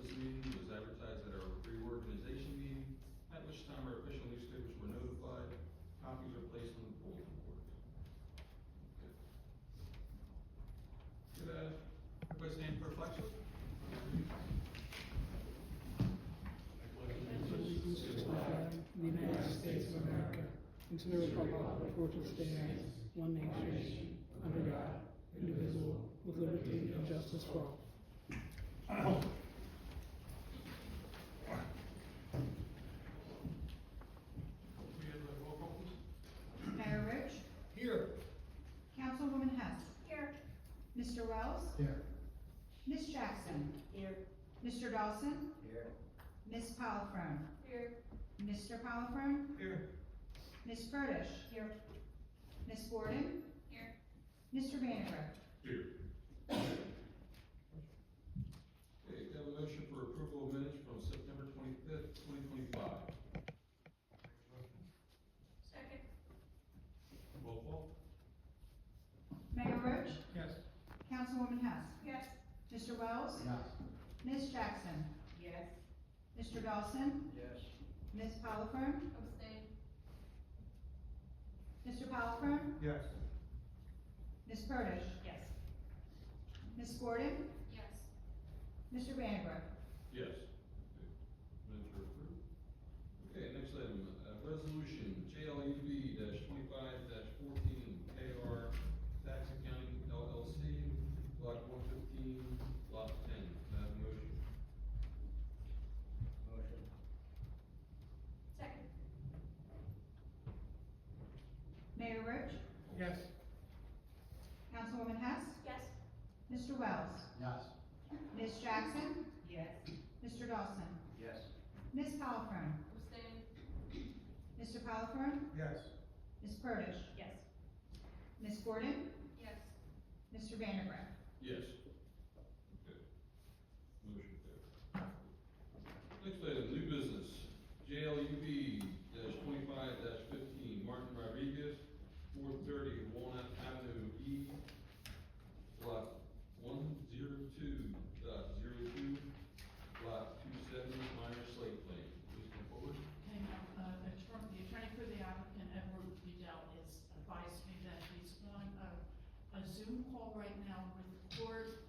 this meeting was advertised at our reorganization meeting, at which time our official newspapers were notified. Copies are placed on the bulletin board. Okay. Could everybody stand for a flag salute? Allegiance to the flag of the United States of America, and to the republic for which it stands, one nation, under God, indivisible, with liberty and justice for all. We have a roll call, please. Mayor Roach, Here. Councilwoman Hess, Here. Mr. Wells, Here. Ms. Jackson, Here. Mr. Dawson, Here. Ms. Polifrone, Here. Mr. Polifrone, Here. Ms. Furtish, Here. Ms. Gordon, Here. Mr. Vandergrift. Here. Okay, can I have a motion for approval of minutes from September 25th, 2025? Second. Roll call. Mayor Roach, Yes. Councilwoman Hess, Yes. Mr. Wells, Yes. Ms. Jackson, Yes. Mr. Dawson, Yes. Ms. Polifrone, Abstain. Mr. Polifrone, Yes. Ms. Furtish, Yes. Ms. Gordon, Yes. Mr. Vandergrift. Yes. Okay. Minutes are approved. Okay, next item, resolution JLUB -25-14 KR Tax Accounting LLC, block 115, lot 10. Can I have a motion? Motion. Second. Mayor Roach, Yes. Councilwoman Hess, Yes. Mr. Wells, Yes. Ms. Jackson, Yes. Mr. Dawson, Yes. Ms. Polifrone, Abstain. Mr. Polifrone, Yes. Ms. Furtish, Yes. Ms. Gordon, Yes. Mr. Vandergrift. Yes. Okay. Motion carried. Next item, new business, JLUB -25-15 Martin Rodriguez, 430 Walnut Avenue E, block 102.02, lot 270, minor slate plan. Please come forward. Okay, now, the attorney for the applicant, Edward Vidal, has advised me that he's on a Zoom call right now with the court.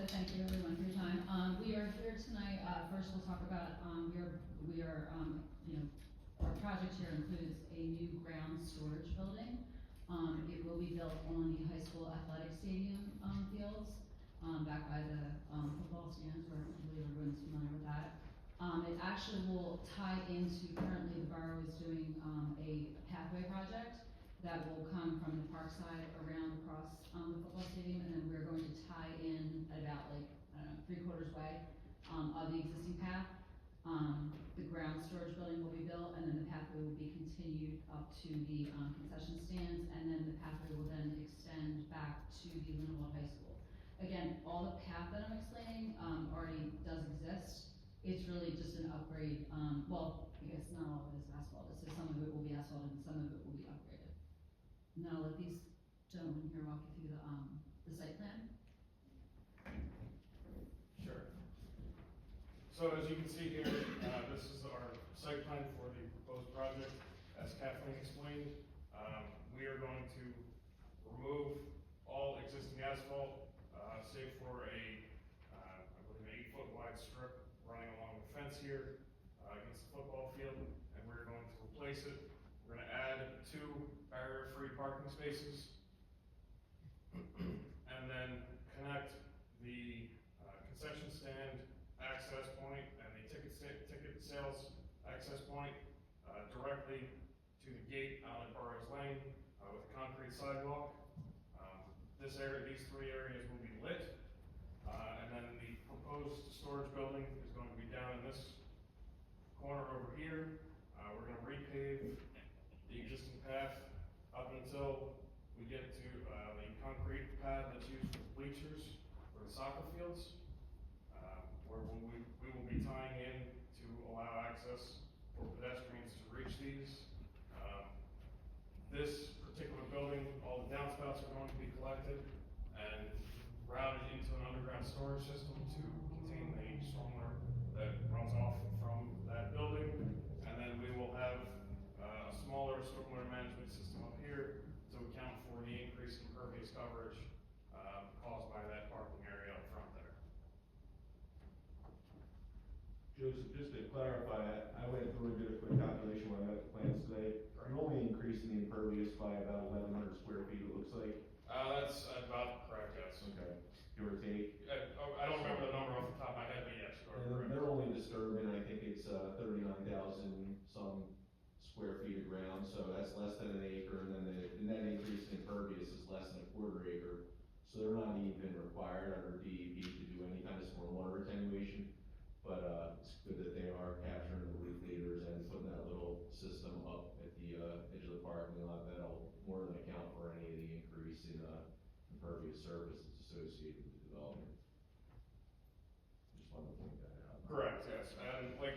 thank you everyone for your time. We are here tonight, first we'll talk about, our project here includes a new ground storage building. It will be built on the high school athletic stadium, fields, back by the, football stands, where I believe everyone's familiar with that. It actually will tie into, currently the borough is doing, a pathway project that will come from the park side around across, the football stadium, and then we're going to tie in at about like, I don't know, 3/4 way, of the existing path. The ground storage building will be built, and then the pathway will be continued up to the, concession stands, and then the pathway will then extend back to the Lindenwold High School. Again, all the path that I'm explaining, already does exist. It's really just an upgrade, well, I guess not all of it is asphalt, so some of it will be asphalted and some of it will be upgraded. And then I'll let these gentlemen here walk you through the site plan. Sure. So as you can see here, this is our site plan for the proposed project. As Kathleen explained, we are going to remove all existing asphalt, save for I believe an 8-foot wide strip running along the fence here, against the football field, and we're going to replace it. We're gonna add 2 barrier-free parking spaces, and then connect the concession stand access point and the ticket sales access point directly to the gate out at Burroughs Lane with a concrete sidewalk. These 3 areas will be lit, and then the proposed storage building is going to be down in this corner over here. We're going to repave the existing path up until we get to the concrete pad that's used for bleachers for the soccer fields, where we will be tying in to allow access for pedestrians to reach these. This particular building, all the downspouts are going to be collected and routed into an underground storage system to contain the stormwater that runs off from that building. And then we will have a smaller stormwater management system up here to account for the increase in impervious coverage caused by that parking area up front there. Joseph, just to clarify, I went through and did a quick calculation when I got the plans today. You're only increasing the impervious by about 1,100 square feet, it looks like. That's about correct, yes. Okay. Give or take. I don't remember the number off the top of my head, but yes, you are And correct. they're only disturbing, I think it's 39,000 some square feet of ground, so that's less than an acre, and then the net increase in impervious is less than a 1/4 acre. So they're not even required under DEP to do any kind of stormwater attenuation, but it's good that they are capturing the leaf leaders and putting that little system up at the edge of the parking lot. That'll more than account for any of the increase in impervious surface that's associated with the development. Just wanted to point that out. Correct, yes, and like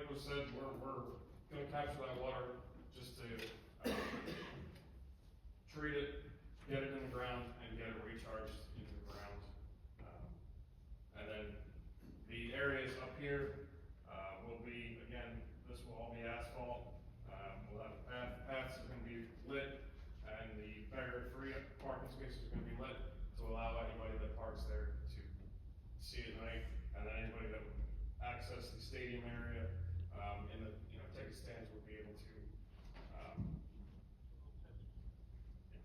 was said, we're gonna capture that water just to treat it, get it in the ground, and get it recharged into the ground. And then the areas up here will be, again, this will all be asphalt. We'll have paths are gonna be lit, and the barrier-free parking spaces are gonna be lit to allow anybody that parks there to see at night, and then anybody that would access the stadium area in the ticket stands would be able to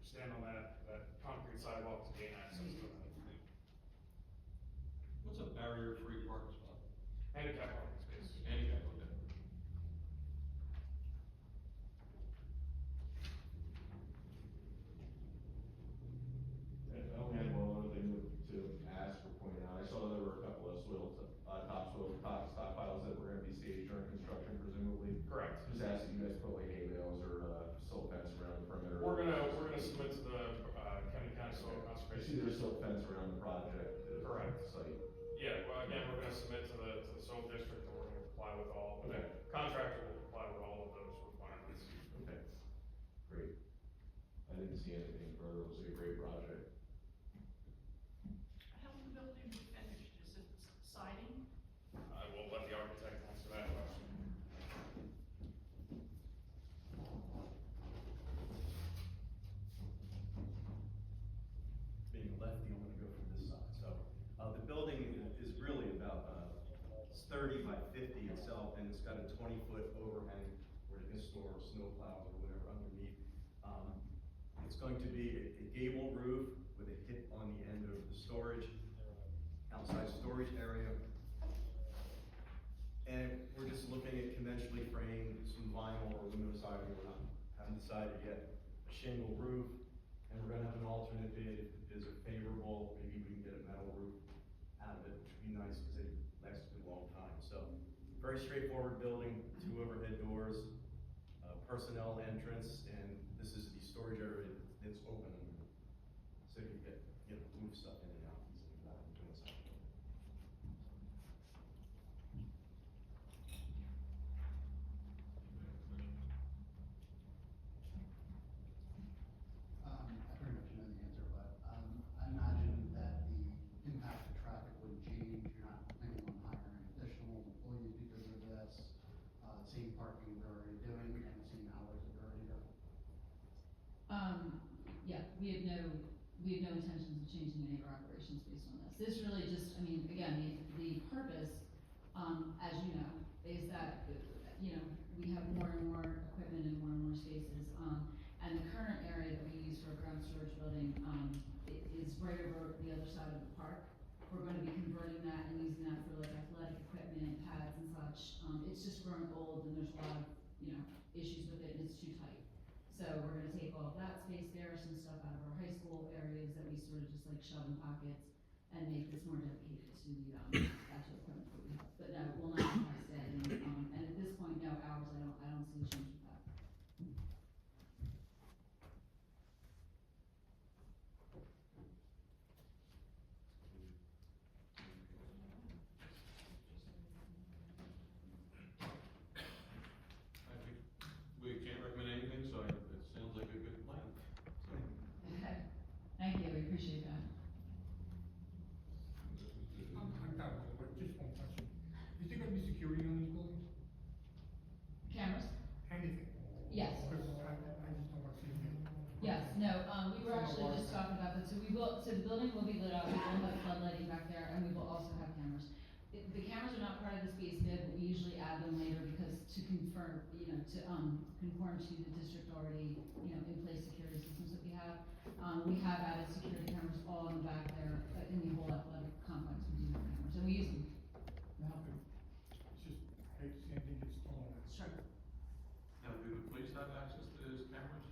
stand on that concrete sidewalk to gain access to that. What's a barrier-free parking spot? Handicap parking space. Handicap, okay. And I only had one other thing to ask or point out. I saw there were a couple of top stockpiles that were gonna be staged during construction presumably. Correct. Just asking you guys put like hay bales or silt fence around the perimeter. We're gonna submit to the Kennedy County Soil I see Conservation. there's silt fence around the project. Correct. Site. Yeah, well, again, we're gonna submit to the soil district, and we're gonna comply with all, the contractor will comply with all of those requirements. Okay, great. I didn't see anything further. It was a great project. How will the building be finished? Is it siding? I will let the architect answer that question. Being a lefty, I'm gonna go from this side. So, the building 20-foot overhang where they can store snow plows or whatever underneath. It's going to be a gable roof with a hip on the end of the storage, outside storage area. And we're just looking at conventionally framed, some vinyl or aluminum siding, haven't decided yet, a shingle roof, and we're gonna have an alternate bid, if the bids are favorable, maybe we can get a metal roof out of it, which would be nice, because it lasts a long time. So, very straightforward building, 2 overhead doors, personnel entrance, and this is the storage area that's open, so you can move stuff in and out, things like that, between the side. I pretty much know the answer, but, I imagine that the impact to traffic wouldn't change. You're not planning on hiring additional employees because of this. Same parking we're already doing and the same hours that we're already doing. Yeah, we have no intentions of changing any of our operations based on this. This really just, I mean, again, the purpose, as you know, is that, we have more and more equipment and more spaces. And the current area that we use for a ground storage building, is right over the other side of the park. We're gonna be converting that and using that for like athletic equipment, pads and such. It's just grown old and there's a lot of, issues with it and it's too tight. So we're gonna take all of that space there, some stuff out of our high school areas that we sort of just like shove in pockets and make this more dedicated to the, actual equipment that we have. But no, it will not be stay. And at this point, no hours, I don't see a change with that. We can't recommend anything, so it sounds like a good plan. So, Okay. Thank you, we appreciate that. I'm not, but just one question. Is there gonna be security on these buildings? Cameras? Anything? Yes. Because I just don't wanna see anything. Yes, no, we were actually just talking about that, so the building will be lit up, we will have floodlighting back there, and we will also have cameras. The cameras are not part of this base bid, but we usually add them later because to confirm, conform to the district already, in place security systems that we have. We have added security cameras all in the back there, in the whole athletic complex, we do have cameras, and we use them. It's just, I hate to see anything get stolen. Sure. Now, do the police have access to those cameras?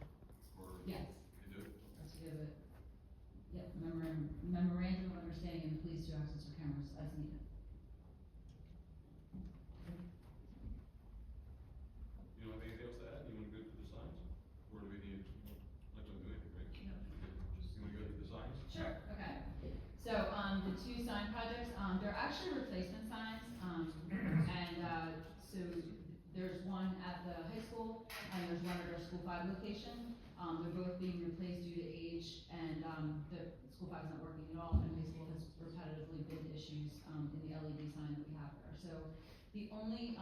Or Yes. they do? So we have memorandum of understanding and the police to access our cameras as needed. You don't have anything else to add? You wanna go through the signs? Or do we need, not gonna do anything, right? No. Just, you wanna go through the signs? Sure, okay. So, the 2 sign projects, they're actually replacement signs, so there's one at the high school and there's one at our school 5 location. They're both being replaced due to age and, the school 5 is not working at all and high school has repetitively been issues, in the LED sign that we have there. So, the only,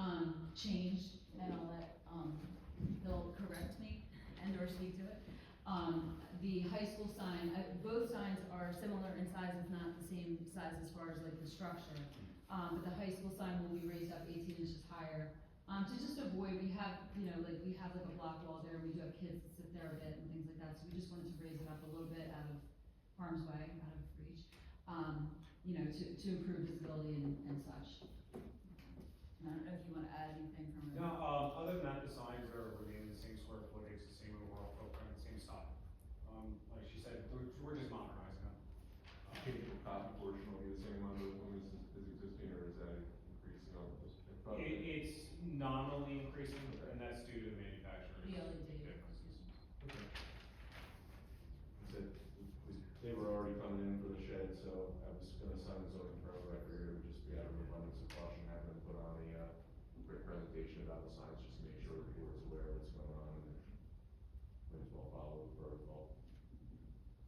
change, and I'll let, Bill correct me and or speak to it. The high school sign, both signs are similar in size, if not the same size as far as like the structure. But the high school sign will be raised up 18 inches higher. To just avoid, we have like a block wall there, we do have kids that sit there a bit and things like that, so we just wanted to raise it up a little bit out of harm's way, out of reach, to improve visibility and such. I don't know if you wanna add anything from it. No, other than that, the signs are remaining the same square footage, the same overall footprint, same style. Like she said, we're just modernizing them. Think the copy portion will be the same on those ones as existing, or is that increasing on those? It's nominally increasing, and that's due to the manufacturer's The LED. differences. Okay. They were already coming in for the shed, so I was gonna sign the zoning permit, but I figured it would just be out of abundance of caution, having them put on a, quick presentation about the signs, just to make sure the board's aware of what's going on, and may as well follow the protocol.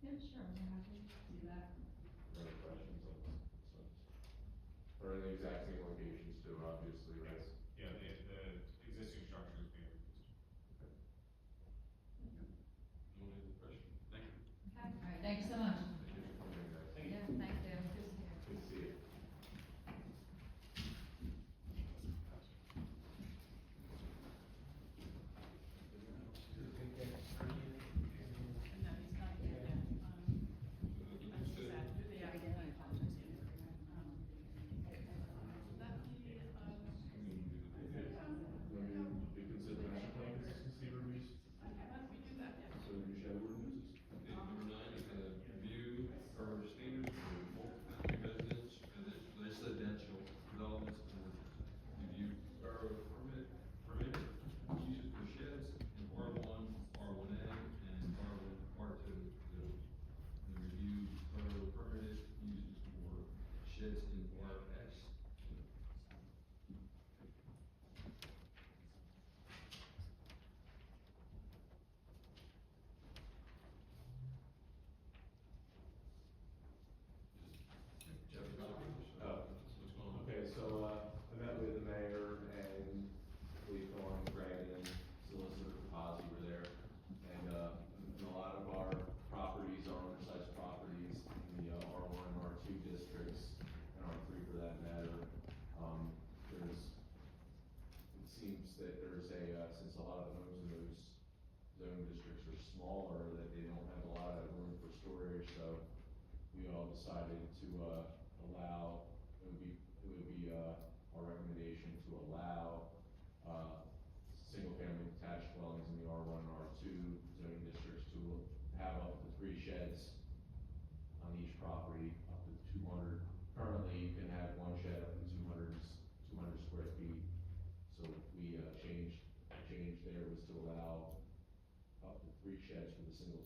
Yeah, sure, we're happy to do that. Any questions on this? Or in the exact same locations too, obviously, right? Yeah, the existing structure is being reduced. No one has a question? Thank you. Okay, all right, thank you so much. Thank you for coming in, guys. Yeah, thank you. Good to hear. Good to see you.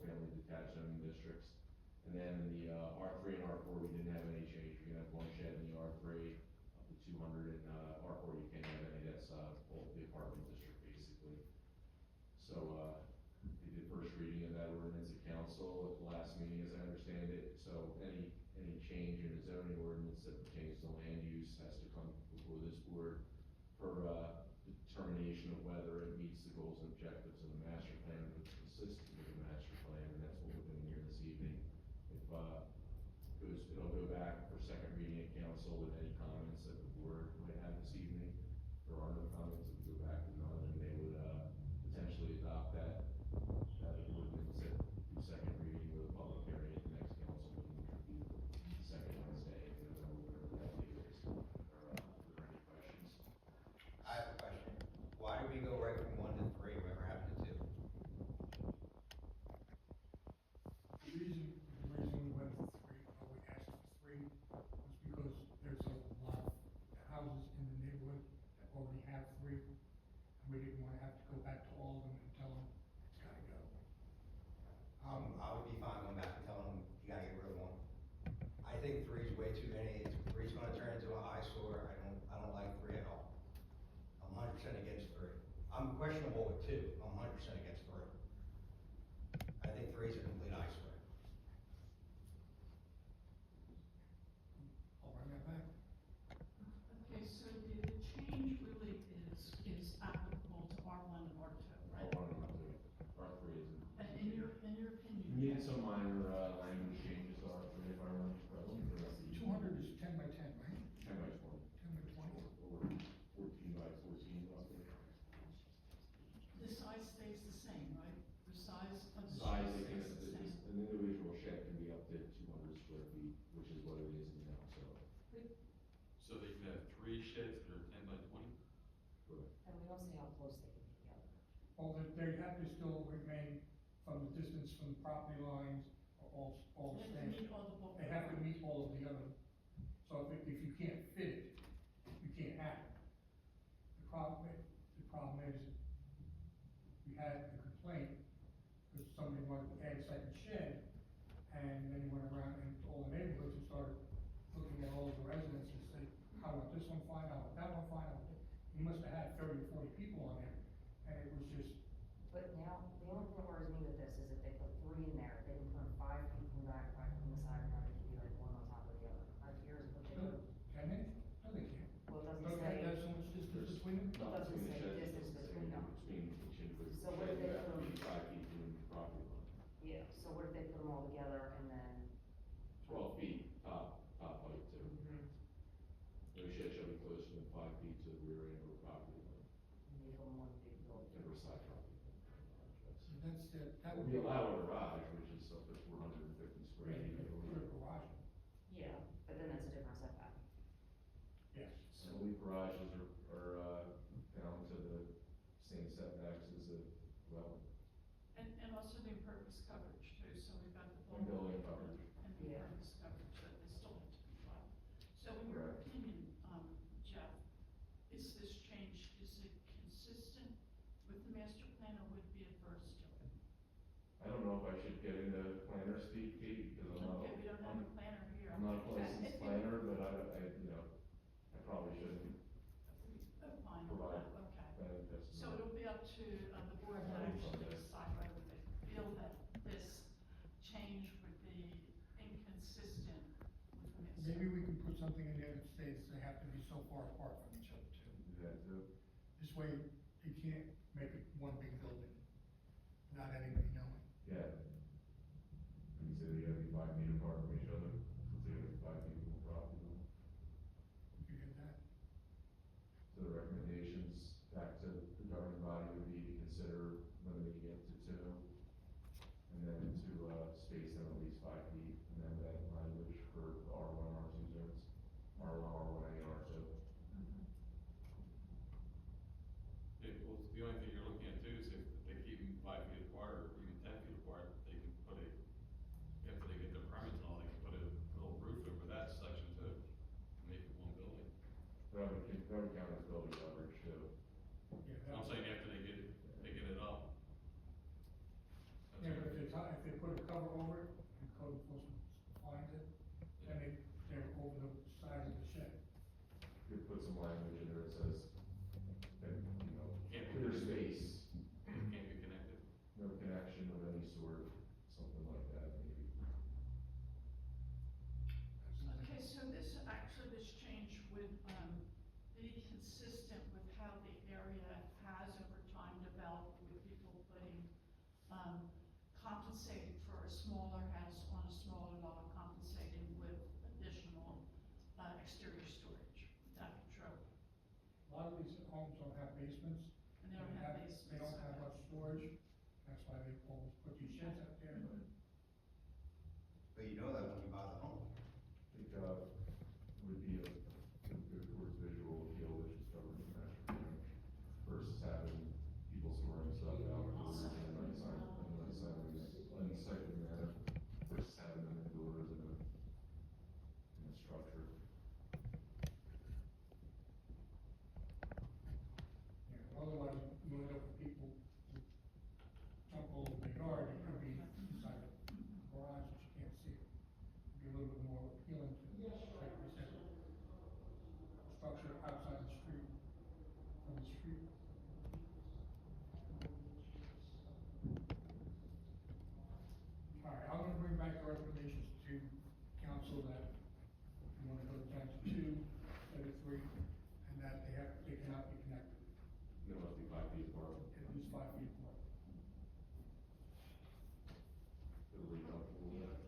family detached zoning districts. And then in the, R3 and R4, we didn't have any change. We have one shed in the R3, up to 200, and, R4 you can't have any, that's, all the apartment district, basically. So, we did first reading of that ordinance at council at the last meeting, as I understand it. So any change in the zoning ordinance that pertains to land use has to come before this board for, determination of whether it meets the goals and objectives of the master plan, and it's consistent with the master plan, and that's what we're doing here this evening. If, it'll go back for second reading at council with any comments that the board might have this evening. If there are no comments, it would go back to none, and they would, potentially adopt that ordinance at the second reading with a public hearing at the next council meeting, which would be the second Wednesday in November, whatever that date is. Are there any questions? I have a question. Why did we go right from 1 to 3, whatever happened to 2? The reason we went to 3, or we asked for 3, was because there's a lot of houses in the neighborhood that already have 3, and we didn't wanna have to go back to all of them and tell them it's gotta go. I would be fine going back and telling them you gotta get rid of 1. I think 3 is way too many. 3 is gonna turn into an eyesore. I don't like 3 at all. I'm 100% against 3. I'm questionable with 2. I'm 100% against 3. I think 3 is a complete eyesore. I'll run that back. Okay, so the change really is applicable to R1 and R2, right? R3 isn't. And in your opinion? We needed some minor, language changes to R3, if I remember correctly, for us. 200 is 10 by 10, right? 10 by 20. 10 by 20. Or 14 by 14, roughly. The size stays the same, right? The size of the Size, shed it can, stays the same. an individual shed can be up to 200 square feet, which is what it is now, so. So they can have 3 sheds that are 10 by 20? Correct. And we don't say how close they can be together. Well, they have to still remain from the distance from the property lines, all They have to standard. meet all the bulk. They have to meet all of the other, so if you can't fit it, you can't have it. The problem is, we had a complaint, because somebody wanted to add a second shed, and then he went around and all the neighborhoods and started looking at all the residents and said, I want this one fine, I want that one fine, I want that. He must have had 30 or 40 people on there, and it was just, But now, the only thing that worries me with this is if they put 3 in there, they can put 5 feet from the back, 5 from the side, and it can be like one on top of the other. Like here's what they do. can they? No, they can't. Well, it Don't doesn't they have say, so much distance between them? It doesn't Between the say sheds, it distance doesn't say between them. Between each individual So what shed, if they you have to put be them- 5 feet from the property line. yeah, so what if they put them all together and then? 12 feet top height too. No shed shall be closer than 5 feet to the rear end of the property line, Make them one big building. and side property line. So that would We be. allow a garage, which is up to 450 square Right, feet. put a garage, Yeah, but then that's a different setback. yes. I believe garages are down to the same setbacks as a dwelling. And also the impervious coverage too, so we've got the And building bulk coverage. and the Yeah. impervious coverage that they still have to be filed. So in your Correct. opinion, Jeff, is this change, is it consistent with the master plan or would it be adverse to it? I don't know if I should get into planner speak, Pete, because I'm not, Okay, we don't have a planner here. I'm not a licensed planner, but I probably shouldn't Oh, fine, provide okay. planning testimony. So it'll be up to the board to actually decide whether they feel that this change would be inconsistent with the master. Maybe we can put something in there that states they have to be so far apart from each other too. Do that too. This way, you can't make it one big building without anybody knowing. Yeah. You say they gotta be 5 feet apart from each other, so they gotta be 5 feet from the property line. You get that? So the recommendations back to the governing body would be to consider limiting it to 2, and then to, space them at least 5 feet, and then that language for the R1, R2 zones, R1, R1A, and R2. Yeah, well, the only thing you're looking at too is if they keep them 5 feet apart, or even 10 feet apart, they can put after they get their permits and all, they can put a little roof over that section too, and make it one building. That would count as building coverage too. Yeah, I'm saying after they get it up. Yeah, but if they cover over it, and code enforcement finds it, then they're over the side of the shed. You could put some language in there that says, that, you know, Can't be clear connected. space, Can't be connected. no connection of any sort, something like that, maybe. Okay, so this, actually, this change would, be consistent with how the area has over time developed with people putting, compensating for a smaller house on a smaller lot, compensating with additional, exterior storage. Would that be true? A lot of these homes don't have basements. And they don't have basements. They don't have much storage, that's why they always put these sheds out there, but But you know that when you buy the home. I think, would be a good towards visual appeal, which is covered in master plan, versus having people storing stuff outdoors in an unsightly manner, versus having them indoors in a structure. yeah, otherwise, you end up with people who jump over the yard, it could be inside a garage that you can't see. Be a little bit more appealing to, like we said, structure outside the street, from the street. All right, I'm gonna bring back the recommendations to council that you wanna go down to 2 instead of 3, and that they cannot be connected, They must be 5 feet apart. at least 5 feet apart. Everybody comfortable with that?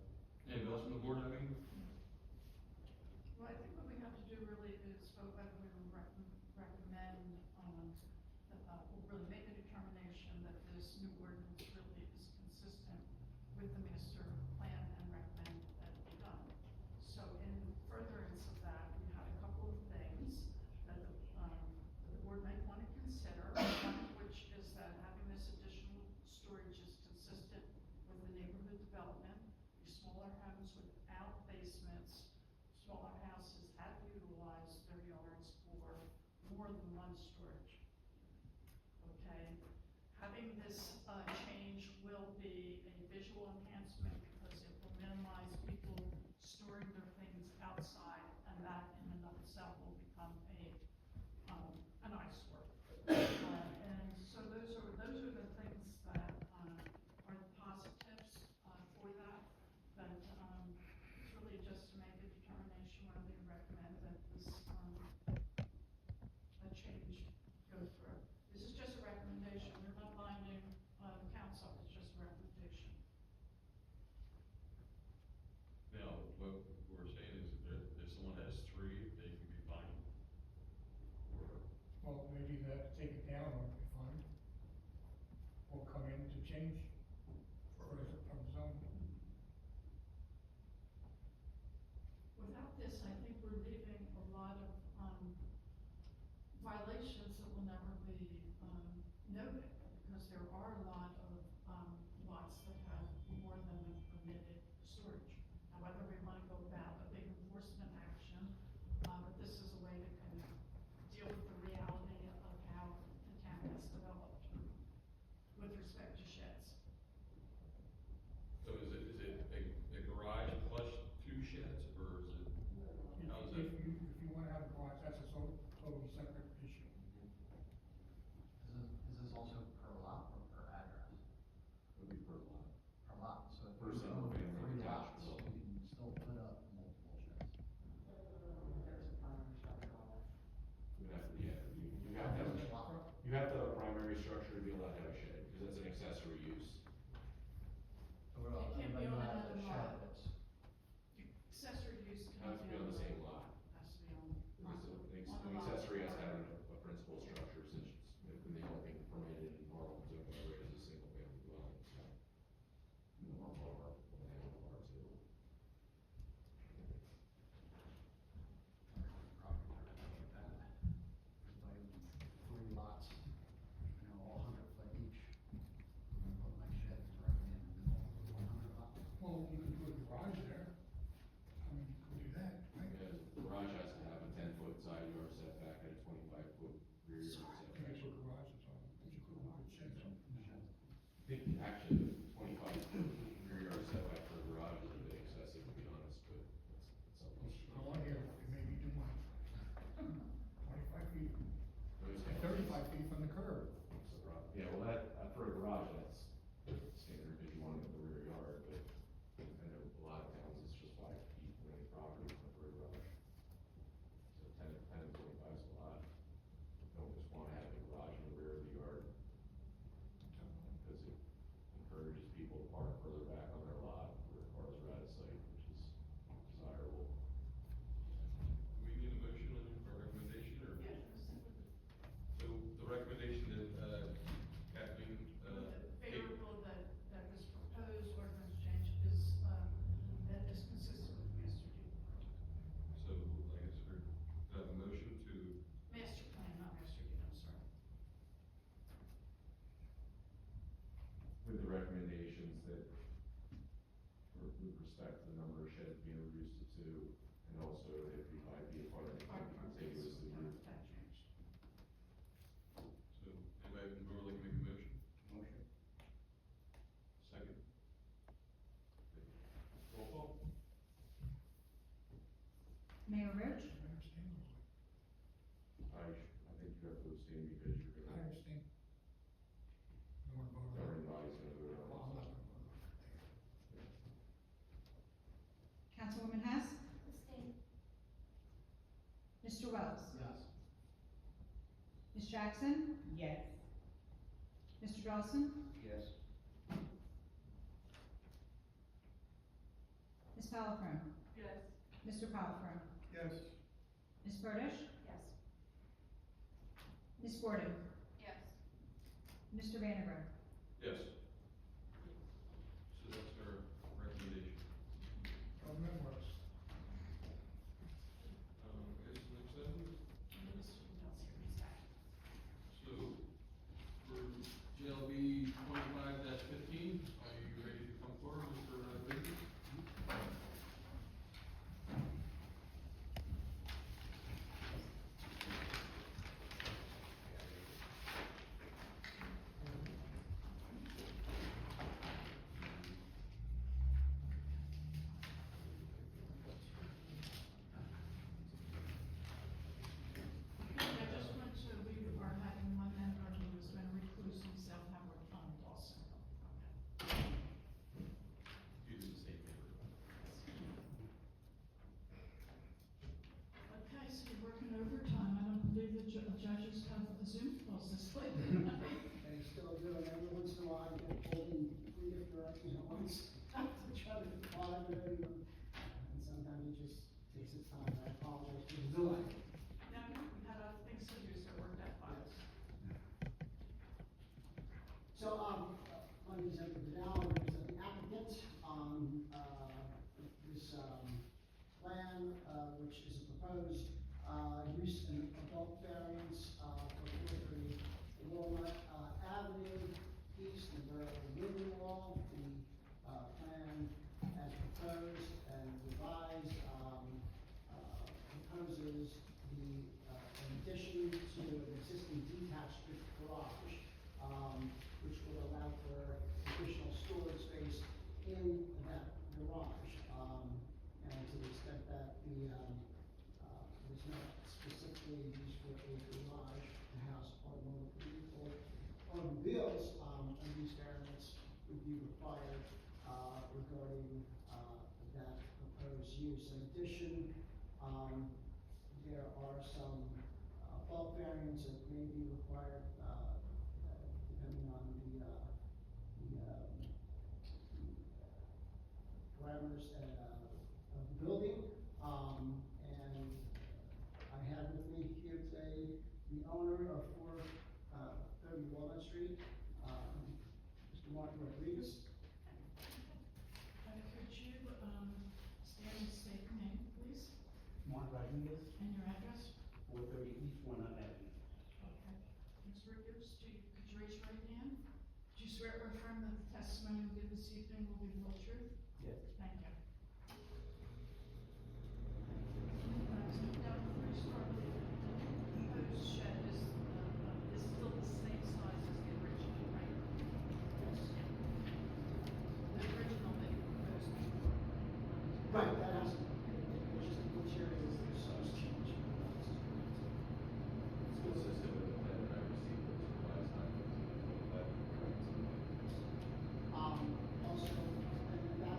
Anybody else from the board have any? Well, I think what we have to do really is vote whether we recommend, or really make a determination that this new ordinance really is consistent with the master plan and recommend that it be done. So in furtherance of that, we had a couple of things that the board might want to consider, one of which is that having this additional storage is consistent with the neighborhood development. These smaller homes without basements, smaller houses have utilized their yards for more than one storage. Okay, having this, change will be a visual enhancement because it will minimize people storing their things outside, and that in and of itself will become an eyesore. And so those are the things that, are the positives, for that. But, it's really just to make a determination whether you recommend that this, a change go through. This is just a recommendation, we're not binding, council, it's just a recommendation. Now, what we're saying is if someone has 3, they can be fine reduced to 2, and also if you might be a part of the contiguous to group. That changed. So, anybody from the board like to make a motion? Motion. Second? Roll call? Mayor Roach, I think you have to abstain because you're I gonna, understand. You wanna vote on governing it? body's gonna vote Well, on I'm not it. gonna vote on it. Councilwoman Hess, Abstain. Mr. Wells, Yes. Ms. Jackson, Yes. Mr. Dawson, Yes. Ms. Polifer, Yes. Mr. Polifer, Yes. Ms. Burdish, Yes. Ms. Gordon, Yes. Mr. Vandergriff. Yes. So that's our recommendation. Remember, Okay, so next item. So, for JLB 25-15, are you ready to come forward, Mr. Baker? I just went to, we are having one member who was gonna recluse himself, Howard Dawson. You did the same paper. Okay, so you're working overtime, I don't believe the judges have the Zoom calls this way. They still do, and every once in a while I get pulled in 3 different directions at once to try to comply with everyone. And sometimes it just takes its time, I apologize for the delay. No, we had other things to do, so it worked out fine. So, let me present the now, I represent the applicant on, this, plan, which is a proposed, use and adult variance, for 430 Walnut, Avenue, east of Lindenwold. The, plan as proposed and revised, proposes the, an addition to an existing detached garage, which would allow for additional storage space in that garage. And to the extent that the, is not specifically used for a garage, a house, automobiles, a use variance would be required, regarding, that proposed use. In addition, there are some, bulk variants that may be required, depending on the parameters, of the building. And I have with me here today the owner of 430 Walnut Street, Mr. Martin Rodriguez. Could you, stand and state your name, please, Mark Rodriguez, and your address? 430 East Walnut Avenue. Okay. Ms. Riggers, could you raise your right hand? Do you swear or affirm that the testimony you give this evening will be the whole truth? Yes. Thank you. Now, before you start, the proposed shed is still the same size as the original, right? The original that you proposed before. Right, that has, just the materials, the size change. It's consistent with the plan that I received this last time. That correct. Also, and that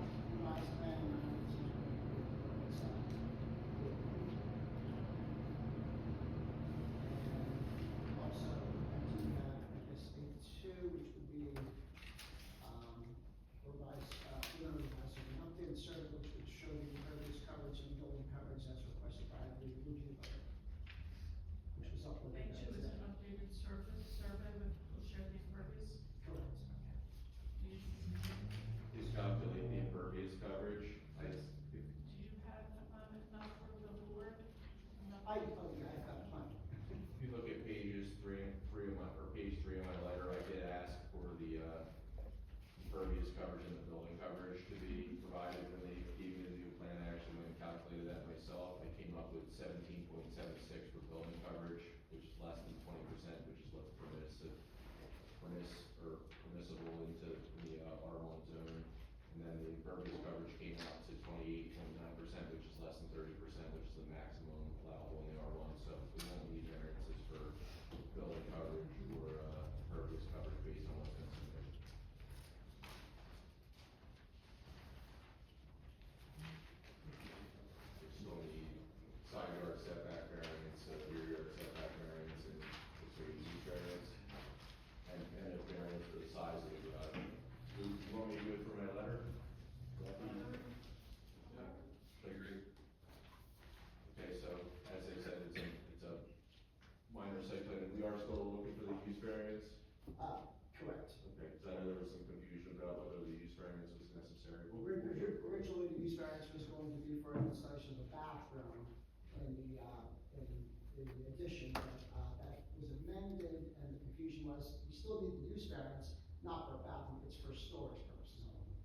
still need the use variance, not for a bathroom, it's for storage purposes only.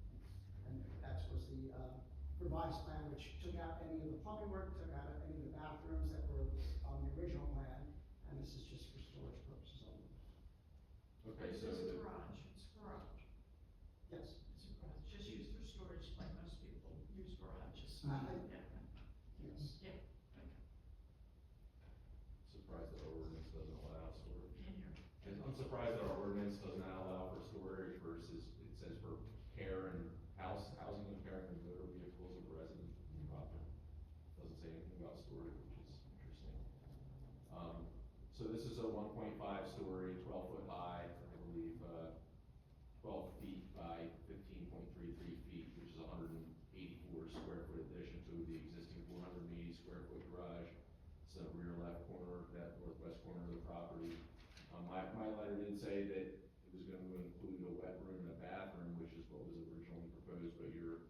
And that was the revised plan, which took out any of the plumbing work, took out any of the bathrooms that were on the original plan, and this is just for storage purposes only. Okay, so. It's a garage, it's a garage. Yes. It's a garage, just used for storage like most people use garages. I- Yeah, Yes. yeah, okay, Surprised that our ordinance doesn't allow storage. in here. And I'm surprised that our ordinance does not allow for storage versus, it says for care and housing and care and motor vehicles of residents on the property. Doesn't say anything about storage, which is interesting. So this is a 1.5 story, 12-foot high, I believe, 12 feet by 15.33 feet, which is 184 square foot addition to the existing 480 square foot garage. It's the rear left corner, that northwest corner of the property. My letter did say that it was going to include a wet room and a bathroom, which is what was originally proposed, but you're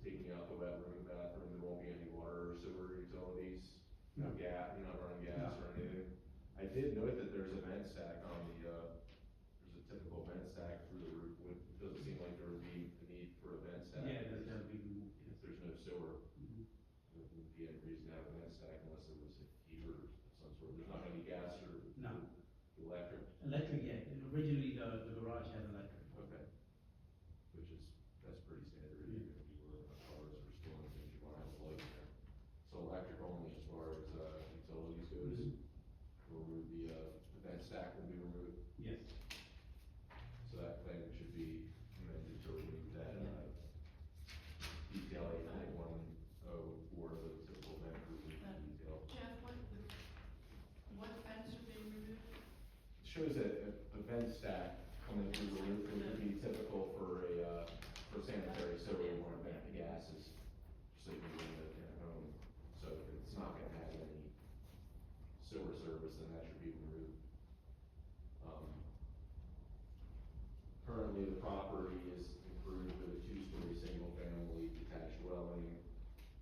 taking out the wet room and bathroom, there won't be any water or sewer utilities, no gas, you're not running gas or anything. I did note that there's a vent stack on the, there's a typical vent stack through the roof, it doesn't seem like there would be a need for a vent stack. Yeah, that'll be removed. If there's no sewer. Mhm. There wouldn't be any reason to have a vent stack unless there was a heater of some sort. There's not gonna be gas or No. electric. Electric, yeah, originally the garage has electric. Okay. Which is, that's pretty standard, Yeah. if you were cars or storing things, you wanna have a light there. So electric only as far as, utilities goes. Mhm. We'll remove the vent stack will be removed. Yes. So that plan should be amended to remove that, detail 8.10 the typical vent room detail. Jeff, what fence are being removed? Shows a vent stack coming through the roof, which would be typical for for sanitary sewer, you want to vent the gases, so you can live at home. So if it's not gonna have any sewer service, then that should be removed. Currently, the property is improved with a 2-story single-family detached dwelling,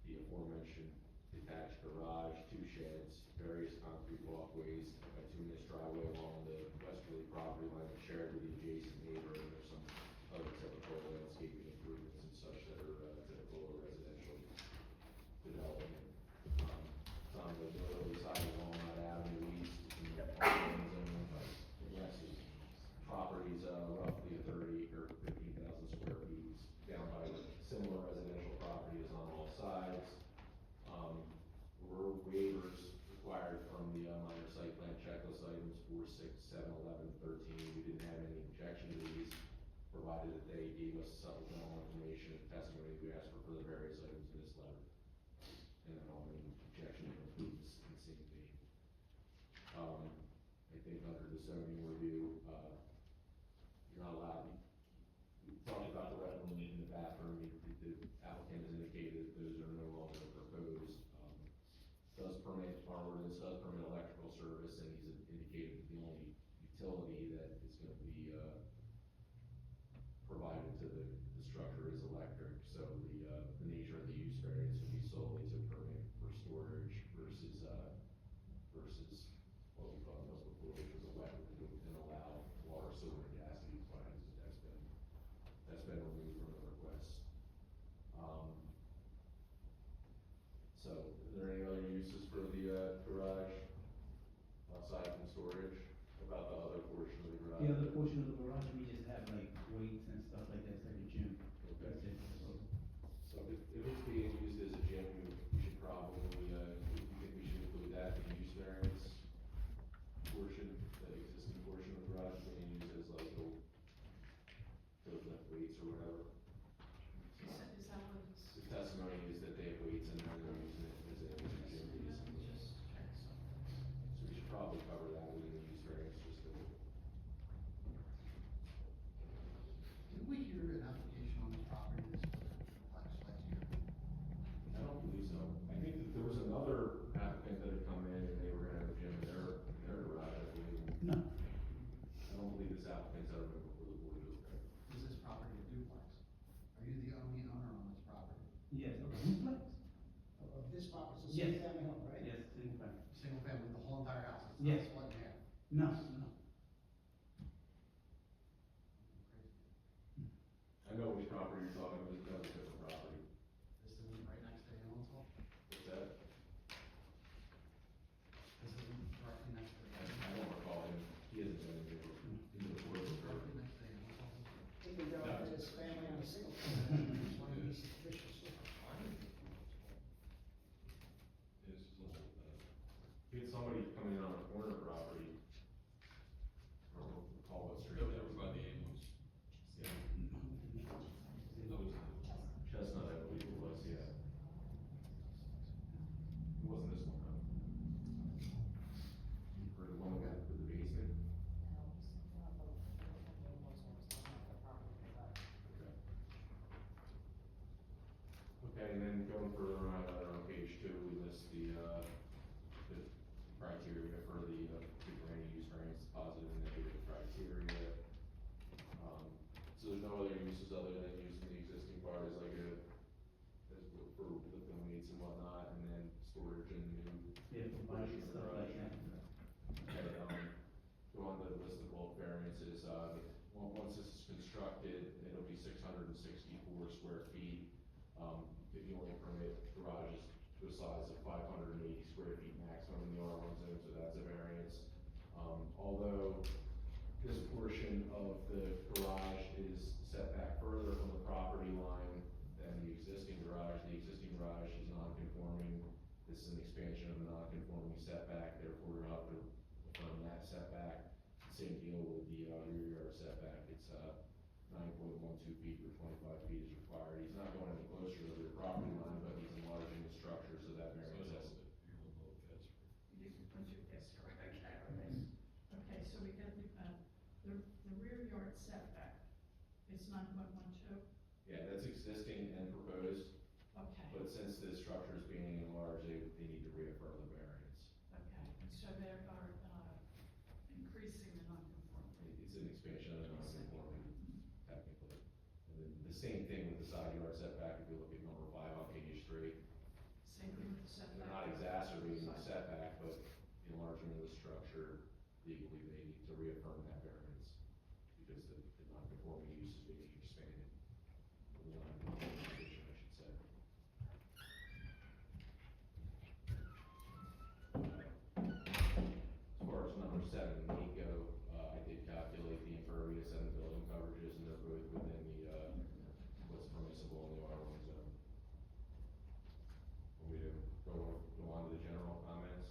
the aforementioned detached garage, 2 sheds, various concrete walkways, a bituminous driveway along the westerly property line shared with the adjacent neighbor, and there's some other typical landscaping improvements and such that are typical of residential development. It's on the northerly side of Walnut Avenue East, in the farmland zone, but the rest is properties, roughly a 30-acre, 15,000 square feet, down by similar residential properties on all sides. Were waivers required from the minor site plan checklist items 4, 6, 7, 11, 13. We didn't have any objection to these, provided that they gave us supplemental information and testimony we asked for the various items in this letter. And then all any objection includes in the same vein. I think under the zoning review, you're not allowed, we talked about the wet room in the bathroom, the applicant has indicated that those are no longer proposed. Does permit, our ordinance does permit electrical service, and he's indicated that the only utility that is gonna be, provided to the structure is electric. So the nature of the use variance would be solely to permit for storage versus what we talked about before, which was a wet room and allow water, sewer, and gas use plans. That's been removed from the request. So, is there any other uses for the garage outside from storage? About the other portion of the garage? The other portion of the garage, we just have like weights and stuff like that, it's like a gym. Okay. That's it, so. So if it's being used as a gym, we should probably, you think we should include that in the use variance portion, the existing portion of the garage being used as like to lift weights or whatever? Is that what it's? The testimony is that they have weights in there, they're using it as a gym piece. Just check something. So we should probably cover that within the use variance, just to. Did we hear an application on this property that's last year? I don't believe so. I think that there was another applicant that had come in and they were gonna have a gym in their garage, I believe. No, I don't believe this applicant's ever been before the board, is correct? Is this property a duplex? Are you the only owner on this property? yes, a duplex? Of this property, it's a Yes. single family home, right? Yes, single family. Single family, the whole entire house, it's Yes. not split in half? No, no. Okay, and then going further on page 2, we list the criteria for the any use variance, positive and negative criteria. So there's no other uses other than using the existing part as like for lifting weights and whatnot, and then storage and new. Yeah, for buying stuff like that. Okay, go on to the list of bulk variances, once this is constructed, it'll be 664 square feet. If you only permit garages to a size of 580 square feet maximum in the R1 zone, so that's a variance. Although this portion of the garage is set back further from the property line than the existing garage is non-conforming. This is an expansion of a non-conforming setback, therefore you'll have to affirm that setback. Same deal with the rear yard setback, it's 9.12 feet for 25 feet is required. He's not going any closer to the property line, but he's enlarging the structure, so that variance has. You can put your faster, okay. Okay, so we got the rear yard setback, it's 9.12, Yeah, that's existing and proposed, okay, but since the structure is being enlarged, they need to reaffirm the variance. okay. So they are increasing the non-conformity. It's an expansion of the non-conforming, technically. And then the same thing with the side yard setback, if you look at number 5 on page 3. Same thing with the setback. They're not exacerbating the setback, but the enlargement of the structure, legally, they need to reaffirm that variance, because the non-conforming use is being expanded. The non-conforming condition, I should say. As far as number 7, Nico, I did calculate the impervious and the building coverages, and they're both within the, what's permissible in the R1 zone. Want me to go on to the general comments?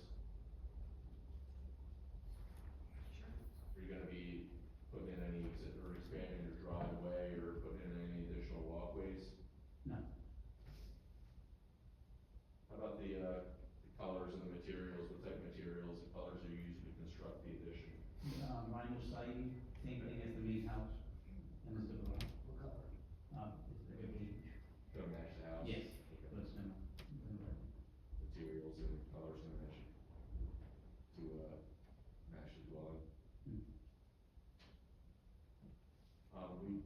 Sure. Are you gonna be putting in any, or expanding your driveway, or putting in any additional walkways? No. How about the colors and the materials? What type of materials and colors are you using to construct the addition? Rhino siding, same thing as the main house, and it's the garage. What color? It's the beige. Gonna match the house? Yes, Okay. but it's gonna, Materials and colors to match the dwelling.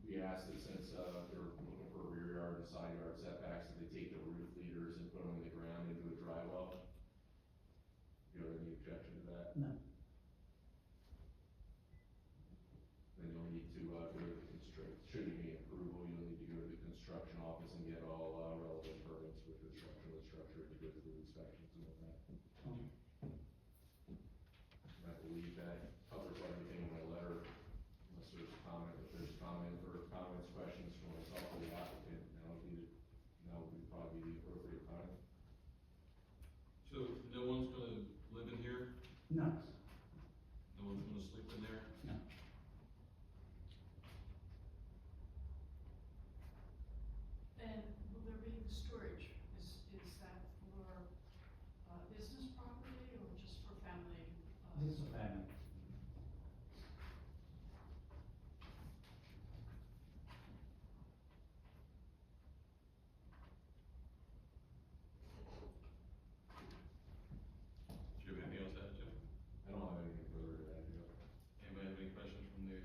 We asked that since, they're looking for rear yard and side yard setbacks, that they take the roof leaders and put them in the ground into a dry well. Do you have any objection to that? no. Then you'll need to, go to the should you need approval, you'll need to go to the construction office and get all, relevant permits with construction of the structure to go through inspections and all that. I believe that covers everything in my letter, unless there's a comment, if there's comment or comments, questions from myself or the applicant, now would be probably the appropriate time. So no one's gonna live in here? No, No one's gonna sleep in there? no. And will there be the storage, is that for, business property or just for family? This is a family. Do you have anything else to add, Jim? I don't have anything further to add, Joe. Anybody have any questions from the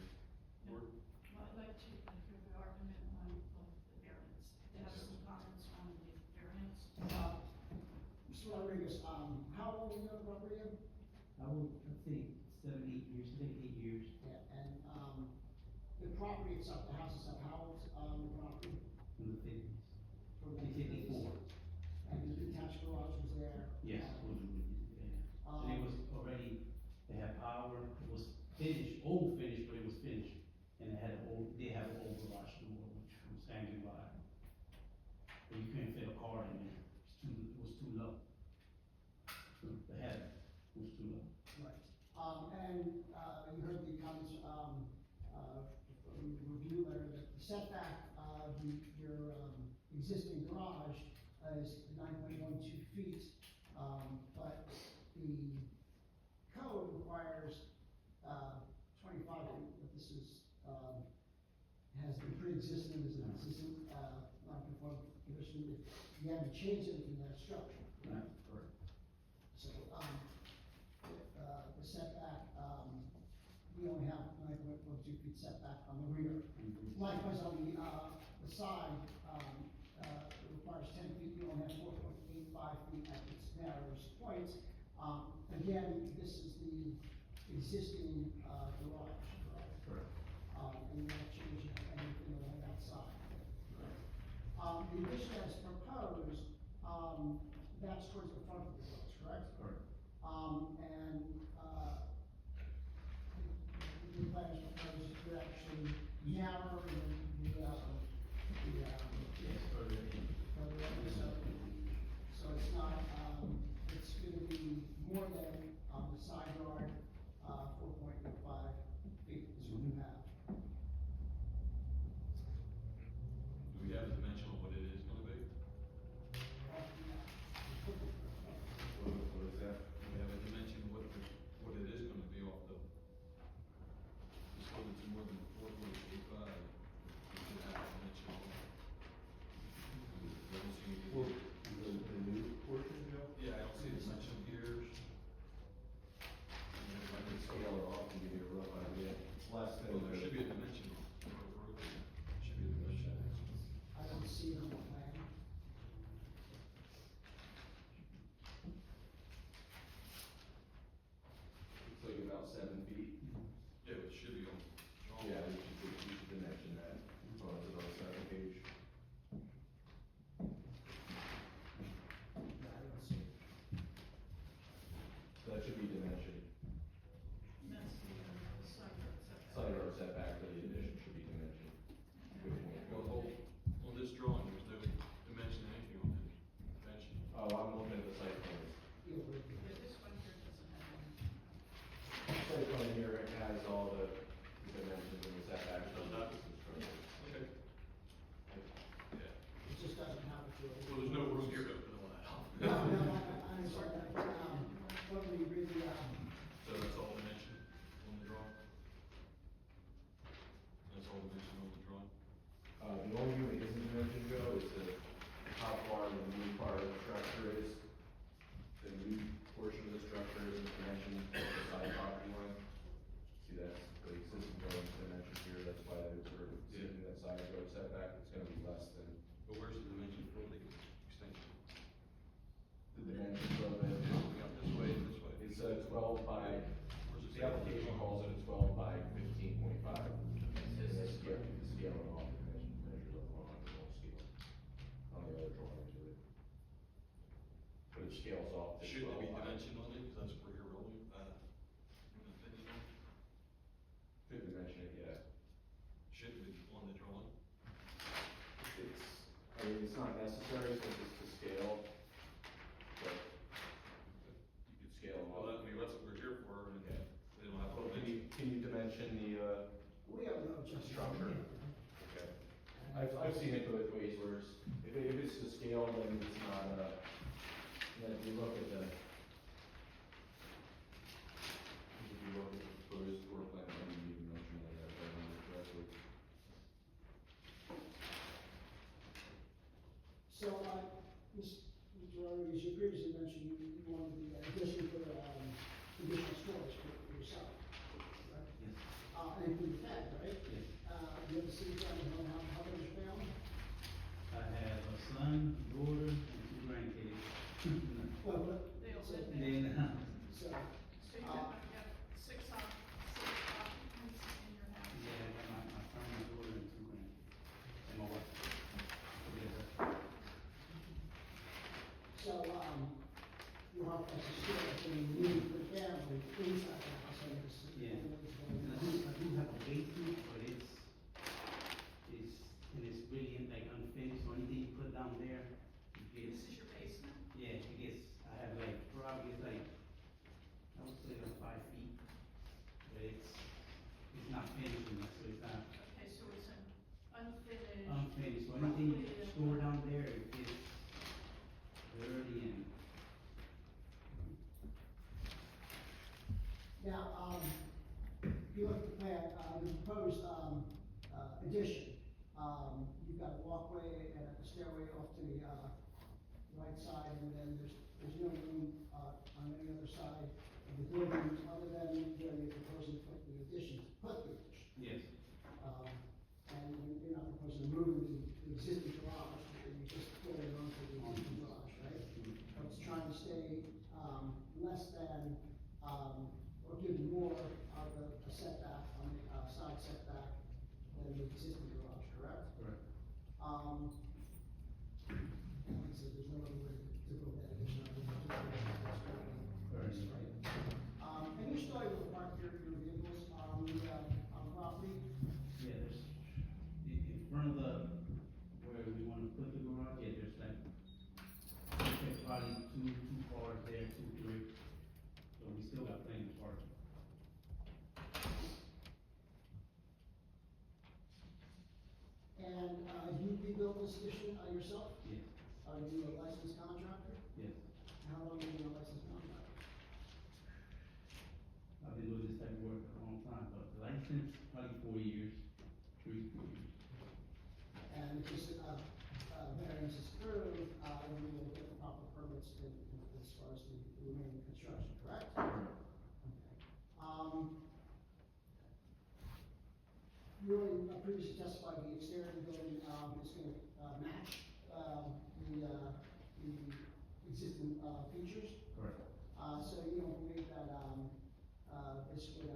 board? Well, I'd like to hear the argument on the variance. If you have some comments on the variance. Mr. Rodriguez, how long have you known the property? I would, let's say, 7, 8 years, today, 8 years. Yeah, and, the property itself, the house itself, how old's, the property? From the 50s. From the 54. And the detached garage was there? Yes, it was, yeah. And it was already, they had power, it was finished, old finished, but it was finished. And they had an old garage door, which was hanging by. But you couldn't fit a car in there, it was too low. So the head was too low. Right. And, you heard the comments, from the review letter that the setback of your, existing garage is 9.12 feet. But the code requires, 25 feet, but this is, has been pre-existing as an existing, non-conforming condition. If you haven't changed anything in that structure. Right, correct. So, the setback, we only have 9.12 feet setback on the rear. Likewise, on the side, it requires 10 feet, you only have 4.85 feet at its narrowest points. Again, this is the existing, garage, correct? Correct. And you're not changing anything along that side. The addition as proposed, that's towards the front of the garage, correct? Correct. The plans propose to actually narrow the Yes, further in. so it's not, it's gonna be more than, the side yard, 4.85 feet is what you have. Do we have a dimension on what it is gonna be? What is that? Do we have a dimension of what it is gonna be off the, just so it's more than 4.85, we should have a dimension on it. I don't see anything. Well, the new portion, Joe? Yeah, I don't see a dimension here. I can scale it off and give you a rough idea. It's less than. Well, there should be a dimension on it. Should be a dimension. I don't see it on the plan. It's like about 7 feet. Yeah, it should be on. Yeah, you should dimension that. Oh, it's about a 7 page. Yeah, I don't see it. So that should be dimensioned. That's the side yard setback. Side yard setback for the addition should be dimensioned. Well, on this drawing, there's no dimension anything on it. Dimension. Oh, I'm looking at the site plans. Yeah, we're- Yeah, this one here doesn't have any. Site plan here, it has all the dimensions and the setbacks from the construction. Okay. Yeah. It just doesn't have it. Well, there's no room here to put all that out. No, I understand that, but, when we really, So that's all dimension on the drawing? That's all dimension on the drawing? The only thing that isn't dimensioned, Joe, is how far the new part of the structure is. The new portion of the structure isn't dimensioned to the side property line. See, that's the existing building dimension here, that's why we're using that side yard setback, it's gonna be less than But where's the dimension for the extension? the dimensions of it. We got this way and this way. It's 12 by, Where's the application calls it a 12 by 15.5. The scale off the dimension measures up on the whole scale, on the other drawings of it. But it scales off to Should there be 12 by. dimension on it, because that's where you're rolling, opinion on? Could dimension it, yeah. Should be on the drawing. I mean, it's not necessary since it's to scale, but you could scale them Well, off. I mean, that's what we're here for, and Yeah. they don't have Well, to. can you dimension the, we have no just. Structure. okay. I've seen it both ways where it's, if it's to scale, then it's not, then if you look at the, proposed floor plan, then you need to mention that, if I remember correctly. So, Mr. Rodriguez, you previously mentioned you wanted the addition for, additional storage for yourself, right? Yes. And for the family, right? Yes. You have a city planning, how big is your family? I have a son, daughter, and 2 grandkids. Well, They all so- live there. Then, So, So you have 6 occupants in your house? yeah, I got my son, my daughter, and 2 grandkids, and my wife. Together. so, you have to store it and you need the family inside the house, and it's. Yeah. And I do have a basement, but it's really like unfinished, so anything you put down there, it This gets, is your basement? yeah, it gets, I have like, probably it's like, I would say like 5 feet, but it's not finished enough, so it's not Okay, so it's an unfinished. unfinished, so anything you store down there, it gets dirty and. Now, if you look at the plan, the proposed, addition, you've got a walkway and a stairway off to the, right side, and then there's no room, on any other side of the building, other than where you're proposing to put the addition, Yes, and you're not proposing to move the existing garage, but you just build it onto the existing garage, right? But it's trying to stay, less than, or give more of a setback on the, side setback than the existing garage, correct? correct. And so there's no other way to build that addition. Correct. And you're still able to park your vehicles on the, property? Yeah, there's, in front of the, where we wanna put the garage, yeah, there's like, there's probably two cars there, 2, 3. So we still got plenty of parking. And, you rebuilt this addition, yourself? Yes, Are you a licensed contractor? yes. How long have you been a licensed contractor? I've been doing this type of work a long time, but license, probably 4 years, 3, 4 years. And if this, variance is approved, you will get the proper permits as far as the remaining construction, correct? Correct. Okay. You already previously testified the exterior of the building, is gonna, match, the existing, features. Correct. So you don't believe that, this would,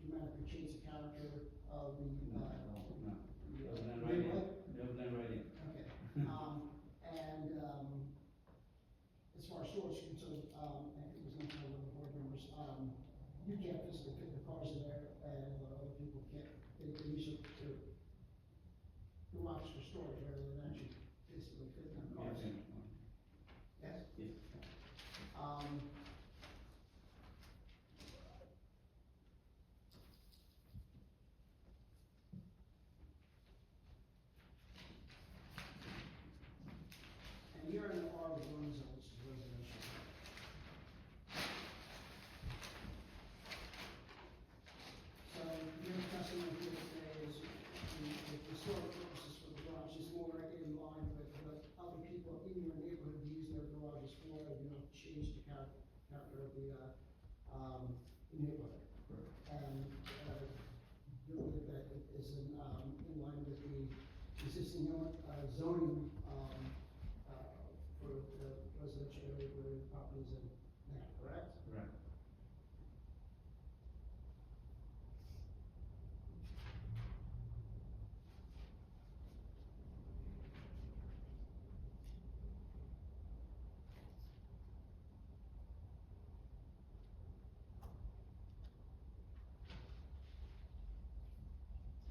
dramatically change the character of the, No. the, They'll blend right in. neighborhood? They'll blend right in. Okay, as far as storage is concerned, I think it was mentioned by one of the board members, you can't physically fit the cars in there, and other people can't, they use it to garage for storage rather than actually physically fit their cars. Yes. Yes? Yes. And you're in the R1 zone, which is residential. So your testimony here today is the historic purposes for the garage is more in line with what other people in your neighborhood use their garages for, and you don't change the character of the, neighborhood. And, you believe that it is in line with the existing zoning, for the residential area where the property is in now, correct? Correct.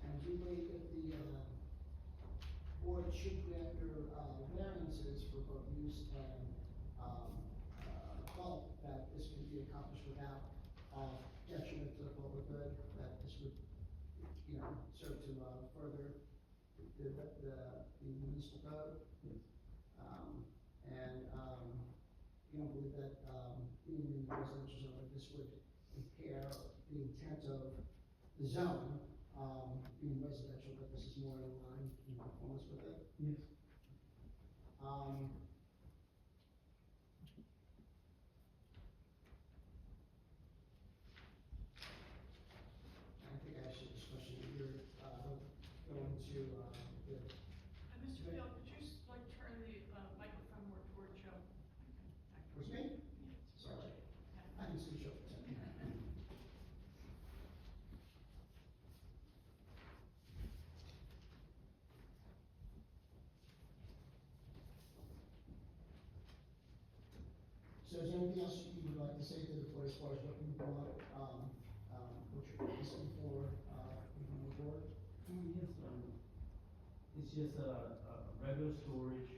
And do you believe that the, board should grant your, variances for both use and, bulk, that this can be accomplished without, detriment to the public good, that this would, serve to, further the municipal code? Yes. You don't believe that, being in the residential zone, that this would impair the intent of the zone, being residential, but this is more in line, in conformance with it? Yes. I think I asked you this question, you're, going to, the, And Mr. Field, could you turn the, microphone more toward Joe? towards me? Sorry, I can see Joe. So is there anything else you would like to say to the board as far as what you brought, what you're asking for, from the board? Yes, it's just a regular storage.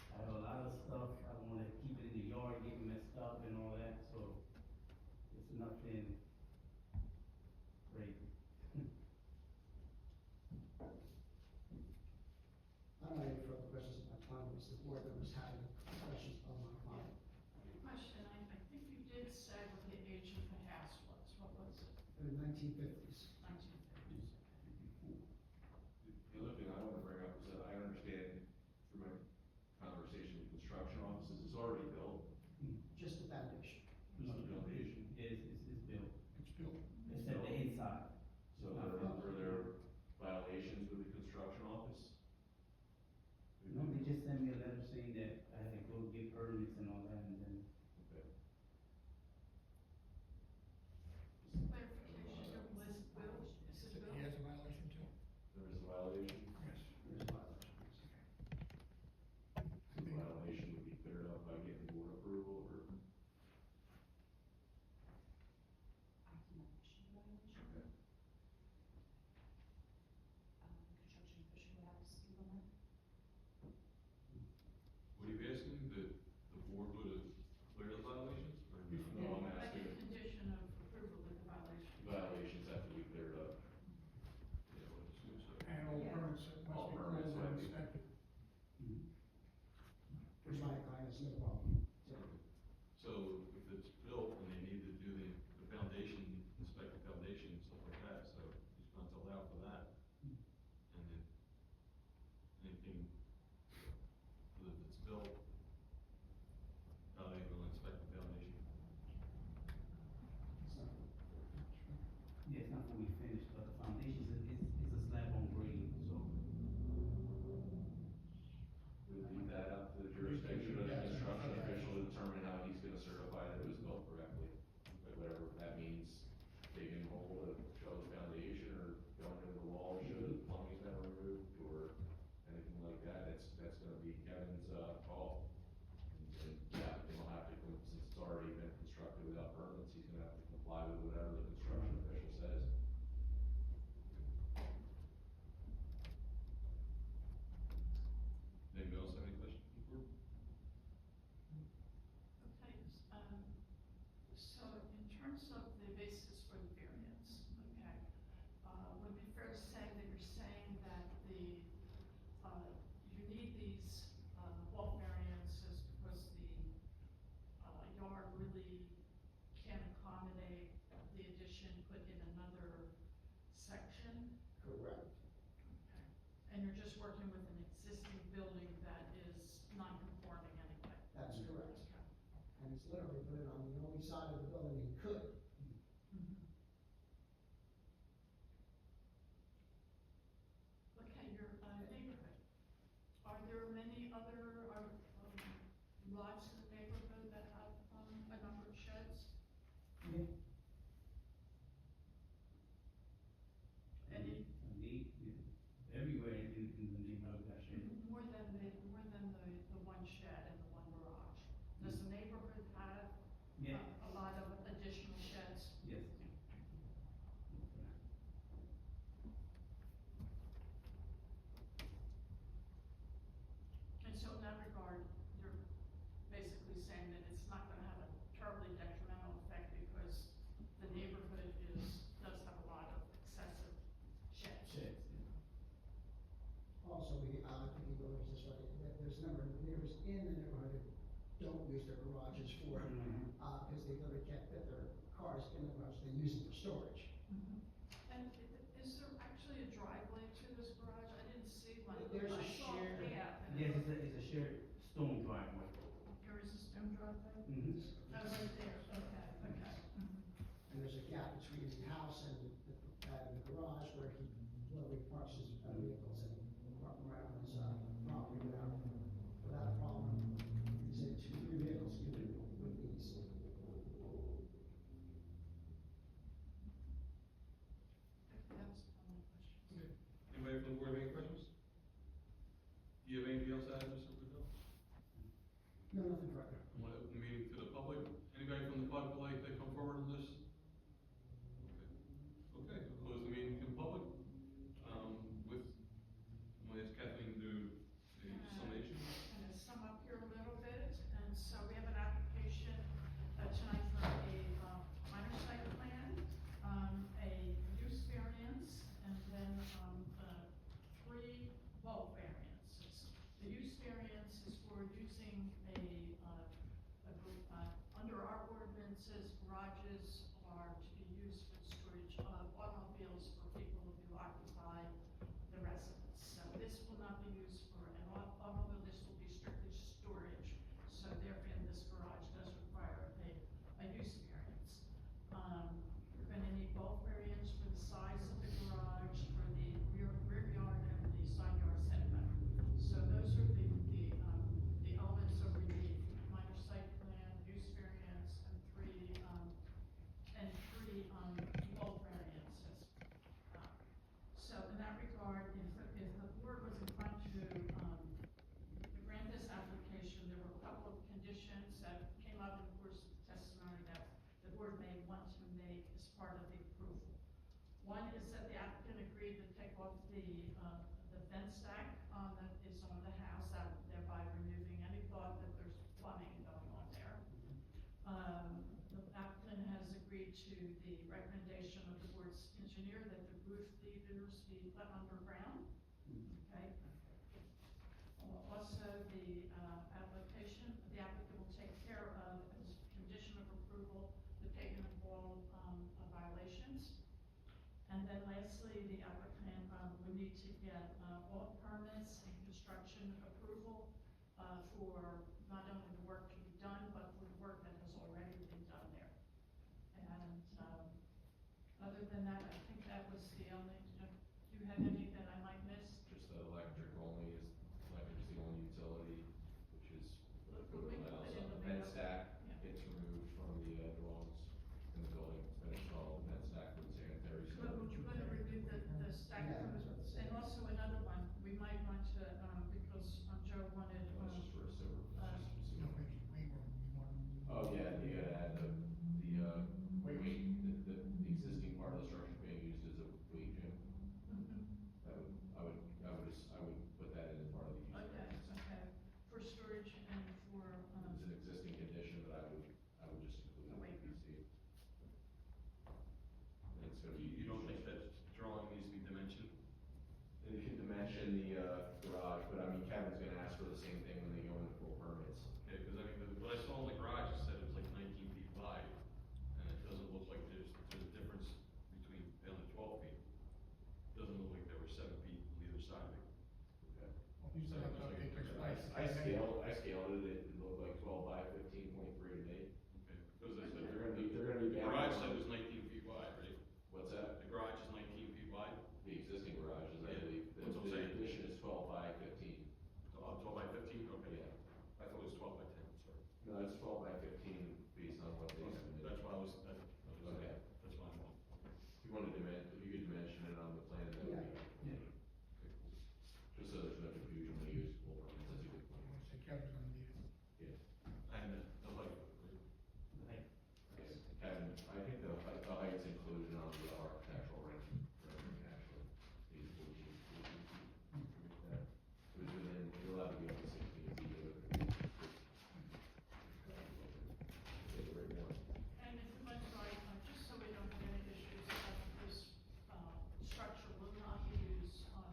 I have a lot of stuff. I don't wanna keep it in the yard, get messed up and all that, so it's nothing crazy. I don't have any further questions of my client, was the board members having questions of my client? Question, I think you did say what the age of the house was, what was it? In the 1950s. 1950s. The other thing I want to bring up is that I understand from my conversation with construction offices yeah, I had to go get permits and all that, and then, Okay. Clarification, was Bill, is it Bill? He has a violation too? There is a violation, Yes. there's a violation. so the violation would be cleared up by getting board approval or? I cannot issue a violation. Okay. Construction official would have to speak on that. What are you asking, that the board would have cleared the violations, or no? No, I'm Like asking a condition of approval of the violation. violations have to be cleared up. Yeah, well, it's good, so. And all Yeah. permits must be All pulled permits and have to be- inspected. Which my client has no problem. So if it's built and they need to do the foundation, inspect the foundation and stuff like that, so he's going to allow for that. And then anything, that if it's built, how they will inspect the foundation. So, Yeah, it's not fully finished, but the foundation is a slab on grade, so. We leave that up to the jurisdiction of the construction official to determine how he's gonna certify that it was built correctly. But whatever that means, digging a hole to show the foundation, or going into the wall, to show the plumbing's been removed, or anything like that, that's gonna be Kevin's, call. And, yeah, he'll have to, since it's already been constructed without permits, he's gonna have to comply with whatever the construction official says. Anybody else have any questions before? Okay, so in terms of the basis for the variance, okay, would it be fair to say that you're saying that you need these, bulk variances because the, yard really can't accommodate the addition put in another section? correct. Okay. And you're just working with an existing building that is non-conforming anyway? That's correct. Okay. And he's literally put it on the only side of the building he could. Okay, your neighborhood, are there many other, lots in the neighborhood that have, a number of sheds? Yeah. Any, Everywhere in the neighborhood, actually. more than the one shed and the one garage? Does the neighborhood have, Yeah, a lot of additional sheds? yes. And so in that regard, you're basically saying that it's not gonna have a terribly detrimental effect because the neighborhood does have a lot of excessive sheds? Sheds, yeah. Also, I think he goes this way, that there's a number of neighbors in the neighborhood that don't use their garages for, Mhm. because they literally can't fit their cars in the garage, they use it for storage. And is there actually a driveway to this garage? I didn't see one. There's a I saw a shared- path and Yes, it it's a shared stone driveway. There is a stone driveway? Mm-hmm. Oh, right there, okay. And there's a gap between the house and the garage where he literally parks his vehicles and park them right on his, property without a problem. He's in 2-3 vehicles even with these. That's all my questions. Anybody from the board have any questions? Do you have anything else to add, Mr. Padilla? No, nothing further. I want to open the meeting to the public. Anybody from the public would like to come forward on this? Okay, we'll close the meeting to the public. I'm gonna ask Kathleen to do the summation. I'm gonna sum up here a little bit, and so we have an application, tonight for a, minor site plan, a use variance, and then, 3 bulk variances. The use variance is for using a, to the recommendation of the board's engineer that the roof leaders be put underground, okay? Also, the the applicant will take care of, as condition of approval, the pavement wall violations. And then lastly, the applicant would need to get all permits and construction approval for not only the work to be done, but for the work that has already been done there. And other than that, I think that was the only, do you have any that I might miss? Just the electric only is, electric's the only utility, which is what We put allows it in the vent window. stack Yeah. gets removed from the drawings in the building. It's been installed, vent stack for the sanitary But storage. we're gonna review the stack, Yeah, that's what it and says. also another one, we might want to, because Joe wanted, That's just for a sewer. uh, Oh, yeah, you gotta add the weight, the existing part of the structure being used as a weight gym. I would put that in as part of the use okay, variance. okay, for storage and for, It's an existing condition, but I would just include it in PC. And it's gonna be. You don't think that drawing needs to be dimensioned? And you can dimension the garage, but I mean, Kevin's gonna ask for the same thing when they go in for permits. Okay, because I mean, what I saw in the garage, it said it was like 19 feet wide, and it doesn't look like there's a difference between 10 and 12 feet. Doesn't look like there were 7 feet on either side of it. Okay. I I scaled it, it looked like 12 by 15.3 to me. Okay, because they said They're gonna be the bound. garage said it was 19 feet wide, right? What's that? The garage is 19 feet wide, The existing garage is, I Yeah, believe, that's what I'm the saying. addition is 12 by 15. 12 by 15, okay. Yeah. I thought it was 12 by 10, sorry. No, it's 12 by 15 based on what they submitted. That's why I was, Okay. that's my fault. If you wanted to if you could dimension it on the plan, that would be. Yeah. Okay, cool. Just so there's no confusion when you use full permits, that's a good point. Yeah. And the light, Like, Okay, Kevin, I think the height's included on the architectural rendering, actually. These 14 feet. Yeah. It was within, you're allowed to be up to 16 feet. Take a rate more. and if we went by, just so we don't have any issues, this, structure will not be used, for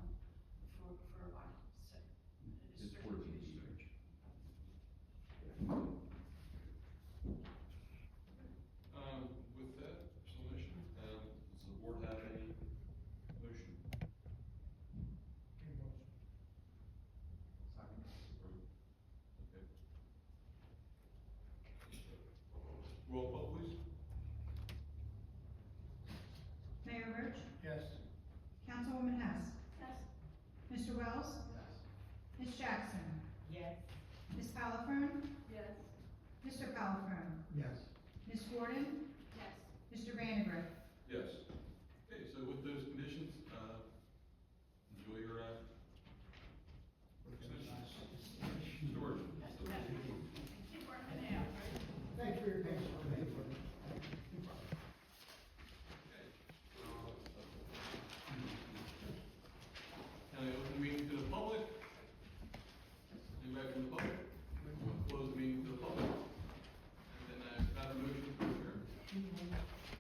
occupancy. It is It's strictly 14 feet. storage. With that explanation, does the board have any motion? Okay. Roll call, please. Mayor Roach, Yes. Councilwoman Hess, Yes. Mr. Wells, Yes. Ms. Jackson, Yes. Ms. Polifern, Yes. Mr. Polifern, Yes. Ms. Gordon, Yes. Mr. Vandergriff,